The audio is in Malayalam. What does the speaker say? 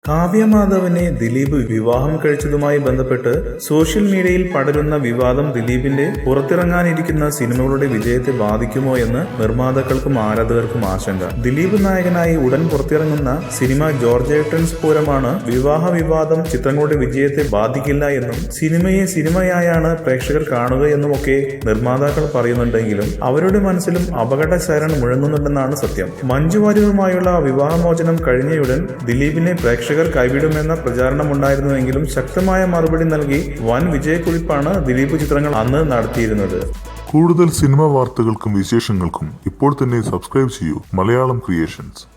കാവ്യമാധവനെ ദിലീപ് വിവാഹം കഴിച്ചതുമായി ബന്ധപ്പെട്ട് സോഷ്യൽ മീഡിയയിൽ പടരുന്ന വിവാദം ദിലീപിന്റെ പുറത്തിറങ്ങാനിരിക്കുന്ന സിനിമകളുടെ വിജയത്തെ ബാധിക്കുമോ എന്ന് നിർമ്മാതാക്കൾക്കും ആരാധകർക്കും ആശങ്ക. ദിലീപ് നായകനായി ഉടൻ പുറത്തിറങ്ങുന്ന സിനിമ ജോർജേട്ടൻസ് പൂരമാണ്. വിവാഹ വിവാദം ചിത്രങ്ങളുടെ വിജയത്തെ ബാധിക്കില്ല എന്നും സിനിമയെ സിനിമയായാണ് പ്രേക്ഷകർ കാണുകയെന്നുമൊക്കെ നിർമ്മാതാക്കൾ പറയുന്നുണ്ടെങ്കിലും അവരുടെ മനസ്സിലും അപകട സൈറൺ മുഴങ്ങുന്നുണ്ടെന്നാണ് സത്യം. മഞ്ജു വാര്യരുമായുള്ള വിവാഹമോചനം കഴിഞ്ഞയുടൻ ദിലീപിനെ പ്രേക്ഷകർ കൈവിടുമെന്ന പ്രചാരണമുണ്ടായിരുന്നുവെങ്കിലും ശക്തമായ മറുപടി നൽകി വൻ വിജയക്കുറിപ്പാണ് ദിലീപ് ചിത്രങ്ങൾ അന്ന് നടത്തിയിരുന്നത്. കൂടുതൽ സിനിമാ വാർത്തകൾക്കും വിശേഷങ്ങൾക്കും ഇപ്പോൾ തന്നെ സബ്സ്ക്രൈബ് ചെയ്യൂ മലയാളം ക്രിയേഷൻസ്.